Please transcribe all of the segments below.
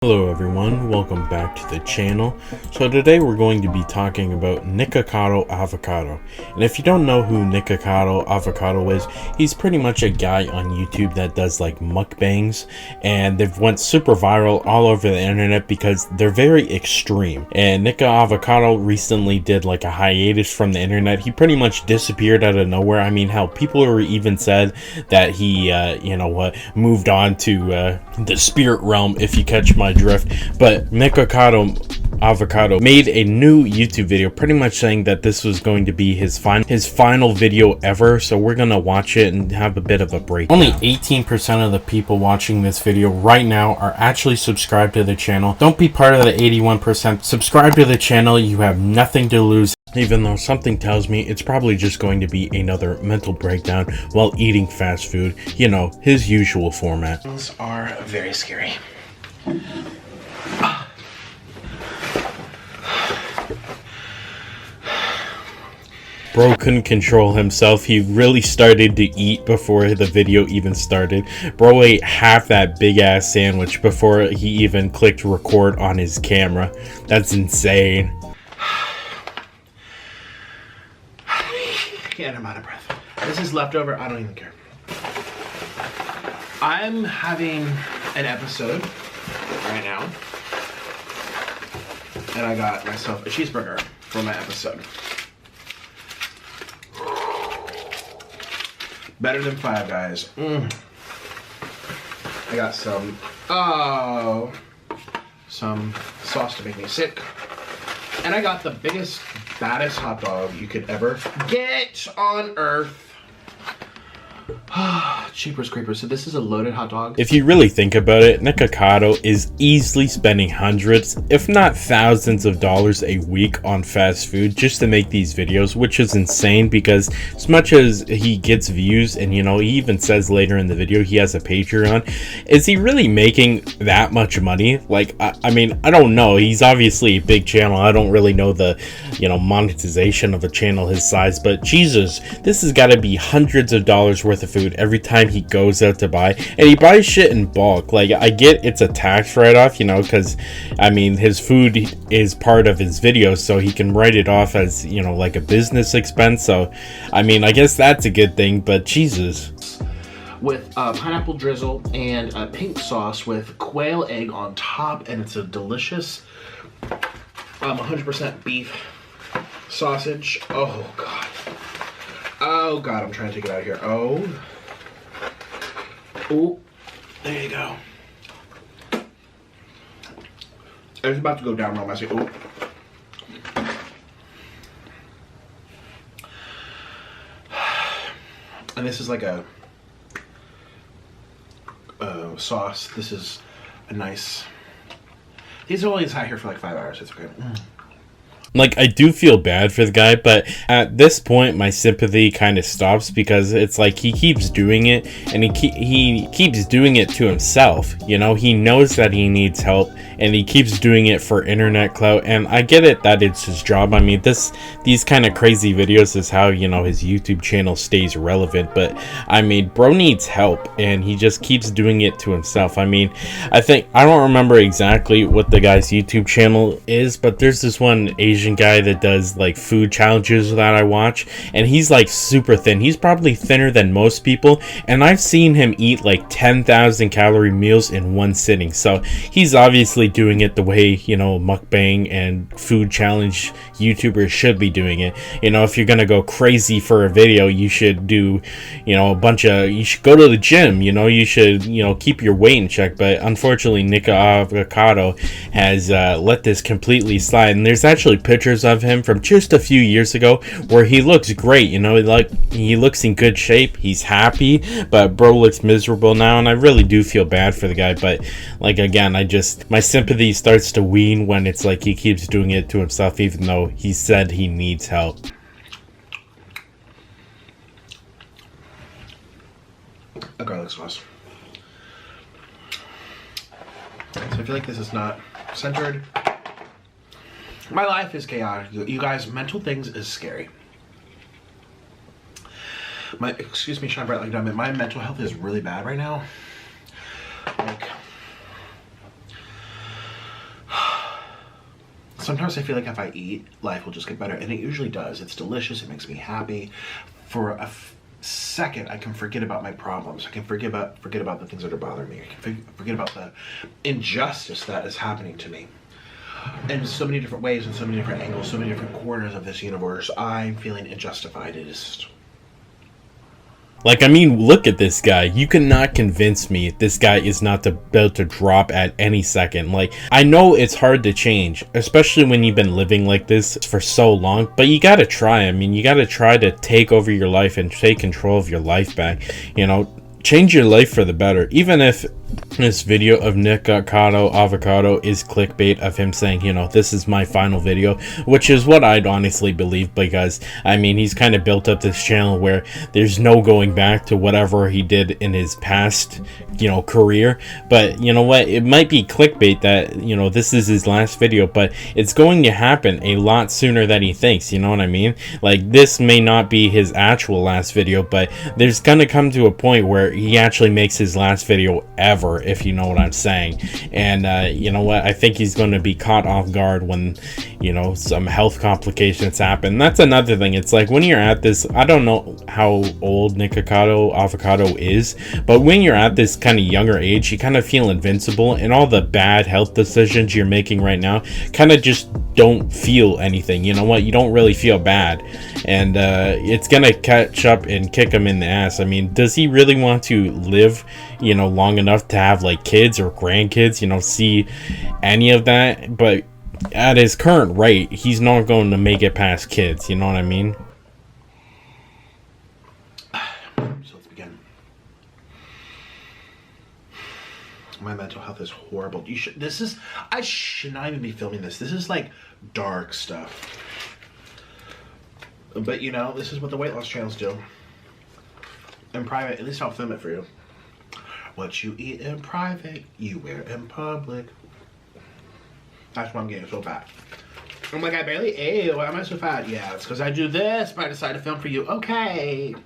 Hello everyone, welcome back to the channel. So today we're going to be talking about Nikocado Avocado. And if you don't know who Nikocado Avocado is, he's pretty much a guy on YouTube that does like mukbangs, and they've went super viral all over the internet because they're very extreme. And Nikocado Avocado recently did like a hiatus from the internet. He pretty much disappeared out of nowhere. I mean, hell, people were even said that he moved on to the spirit realm, if you catch my drift. But Nikocado Avocado made a new YouTube video pretty much saying that this was going to be his final video ever, so we're gonna watch it and have a bit of a break. Only 18% of the people watching this video right now are actually subscribed to the channel. Don't be part of the 81%. Subscribe to the channel, you have nothing to lose. Even though something tells me it's probably just going to be another mental breakdown while eating fast food. You know, his usual format. Things are very scary. Bro couldn't control himself. He really started to eat before the video even started. Bro ate half that big ass sandwich before he even clicked record on his camera. That's insane. And I'm out of breath. This is leftover. I don't even care. I'm having an episode right now, and I got myself a cheeseburger for my episode. Better than Five Guys. I got some sauce to make me sick, and I got the biggest, baddest hot dog you could ever get on earth. Cheapers creepers. So this is a loaded hot dog. If you really think about it, Nikocado is easily spending hundreds, if not thousands of dollars a week on fast food just to make these videos, which is insane because as much as he gets views, and you know, he even says later in the video he has a Patreon, is he really making that much money? Like, I mean, I don't know. He's obviously a big channel. I don't really know the, monetization of a channel his size, but Jesus, this has got to be hundreds of dollars worth of food every time he goes out to buy, and he buys shit in bulk. Like, I get it's a tax write-off, because I mean his food is part of his videos, so he can write it off as like a business expense. So I mean, I guess that's a good thing, but Jesus. With pineapple drizzle and a pink sauce with quail egg on top, and it's a delicious 100% beef sausage. Oh god, I'm trying to take it out of here. Oh, there you go. It's about to go down real messy. Oh. And this is like a sauce. This is a nice. These are only sat here for like 5 hours. It's okay. Like, I do feel bad for the guy, but at this point my sympathy kind of stops because it's like he keeps doing it, and he keeps doing it to himself. He knows that he needs help, and he keeps doing it for internet clout. And I get it that it's his job. I mean, these kind of crazy videos is how his YouTube channel stays relevant. But I mean, bro needs help, and he just keeps doing it to himself. I mean, I don't remember exactly what the guy's YouTube channel is, but there's this one Asian guy that does like food challenges that I watch, and he's like super thin. He's probably thinner than most people, and I've seen him eat like 10,000 calorie meals in one sitting. So he's obviously doing it the way mukbang and food challenge YouTubers should be doing it. If you're gonna go crazy for a video, you should do you should go to the gym. You should keep your weight in check. But unfortunately, Nikocado Avocado has let this completely slide, and there's actually pictures of him from just a few years ago where he looks great. Like, he looks in good shape, he's happy, but bro looks miserable now, and I really do feel bad for the guy. But like, again, my sympathy starts to wane when it's like he keeps doing it to himself even though he said he needs help. A garlic sauce. So I feel like this is not centered. My life is chaotic. You guys, mental things is scary. Excuse me, shine bright like diamond. My mental health is really bad right now. Like, sometimes I feel like if I eat, life will just get better, and it usually does. It's delicious. It makes me happy. For a second, I can forget about my problems. I can forget about the things that are bothering me. I can forget about the injustice that is happening to me. In so many different ways, in so many different angles, so many different corners of this universe, I'm feeling unjustified. It is... Like, I mean, look at this guy. You cannot convince me this guy is not about to drop at any second. Like, I know it's hard to change, especially when you've been living like this for so long, but you gotta try. I mean, you gotta try to take over your life and take control of your life back. You know, change your life for the better. Even if this video of Nikocado Avocado is clickbait of him saying, you know, this is my final video, which is what I'd honestly believe, because I mean, he's kind of built up this channel where there's no going back to whatever he did in his past, you know, career. But you know what, it might be clickbait that, you know, this is his last video, but it's going to happen a lot sooner than he thinks, you know what I mean? Like, this may not be his actual last video, but there's gonna come to a point where he actually makes his last video ever, if you know what I'm saying. And you know what, I think he's going to be caught off guard when, you know, some health complications happen. That's another thing. It's like, when you're at this, I don't know how old Nikocado Avocado is, but when you're at this kind of younger age, you kind of feel invincible, and all the bad health decisions you're making right now kind of just don't feel anything. You know what, you don't really feel bad, and it's gonna catch up and kick him in the ass. I mean, does he really want to live, you know, long enough to have like kids or grandkids, you know, see any of that? But at his current rate, he's not going to make it past kids, you know what I mean? So let's begin. My mental health is horrible. I should not even be filming this. This is like dark stuff. But you know, this is what the weight loss channels do. In private, at least I'll film it for you. What you eat in private, you wear in public. That's why I'm getting so fat. I'm like, I barely ate. Why am I so fat? Yeah, it's because I do this, but I decided to film for you. Okay.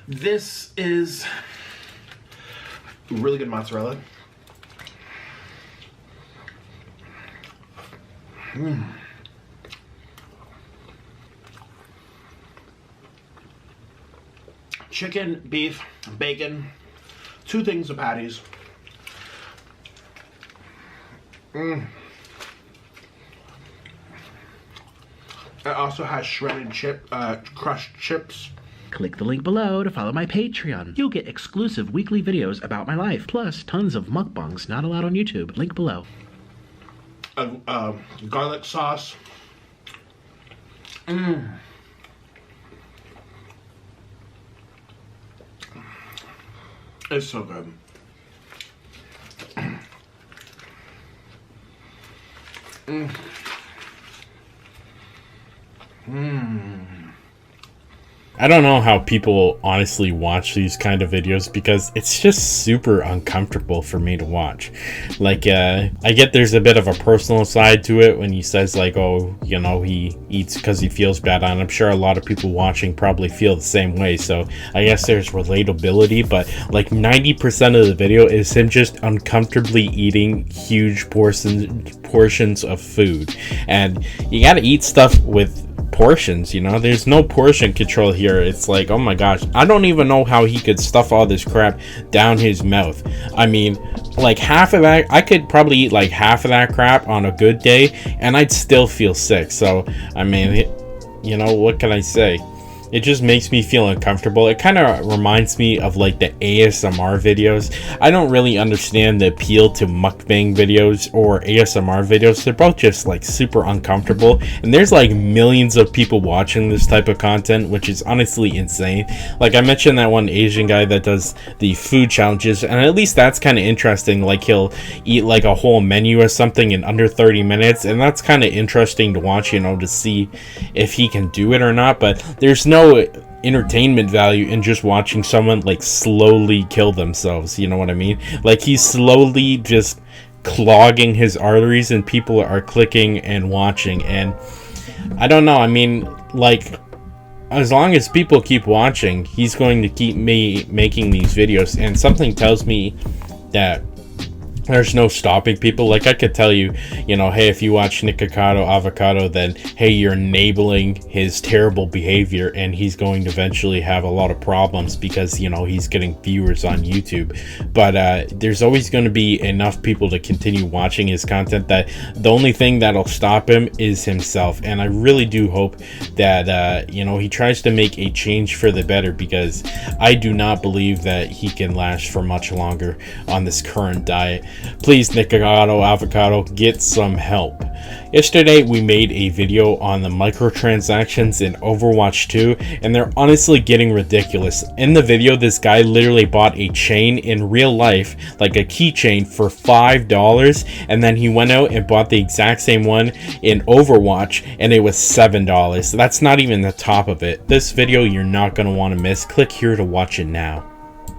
This is really good mozzarella. Chicken, beef, bacon, 2 things of patties. It also has shredded crushed chips. Click the link below to follow my Patreon. You'll get exclusive weekly videos about my life, plus tons of mukbangs not allowed on YouTube. Link below. Garlic sauce. It's so good. I don't know how people honestly watch these kind of videos, because it's just super uncomfortable for me to watch. Like, I get there's a bit of a personal side to it when he says like, oh, you know, he eats because he feels bad, and I'm sure a lot of people watching probably feel the same way, so I guess there's relatability. But like 90% of the video is him just uncomfortably eating huge portions of food, and you gotta eat stuff with portions, you know, there's no portion control here. It's like, oh my gosh, I don't even know how he could stuff all this crap down his mouth. I mean, like half of that, I could probably eat like half of that crap on a good day and I'd still feel sick. So I mean, you know, what can I say? It just makes me feel uncomfortable. It kind of reminds me of like the ASMR videos. I don't really understand the appeal to mukbang videos or ASMR videos. They're both just like super uncomfortable, and there's like millions of people watching this type of content, which is honestly insane. Like I mentioned that one Asian guy that does the food challenges, and at least that's kind of interesting. Like he'll eat like a whole menu or something in under 30 minutes, and that's kind of interesting to watch, you know, to see if he can do it or not. But there's no entertainment value in just watching someone like slowly kill themselves, you know what I mean? Like he's slowly just clogging his arteries and people are clicking and watching, and I don't know, I mean, like as long as people keep watching, he's going to keep me making these videos, and something tells me that There's no stopping people. Like, I could tell you, you know, hey, if you watch Nikocado Avocado, then hey, you're enabling his terrible behavior, and he's going to eventually have a lot of problems because, you know, he's getting viewers on YouTube. But there's always going to be enough people to continue watching his content that the only thing that'll stop him is himself. And I really do hope that you know, he tries to make a change for the better, because I do not believe that he can last for much longer on this current diet. Please, Nikocado Avocado, get some help. Yesterday we made a video on the microtransactions in Overwatch 2, and they're honestly getting ridiculous. In the video, this guy literally bought a chain in real life, like a keychain, for $5, and then he went out and bought the exact same one in Overwatch, and it was $7. That's not even the top of it. This video you're not going to want to miss. Click here to watch it now.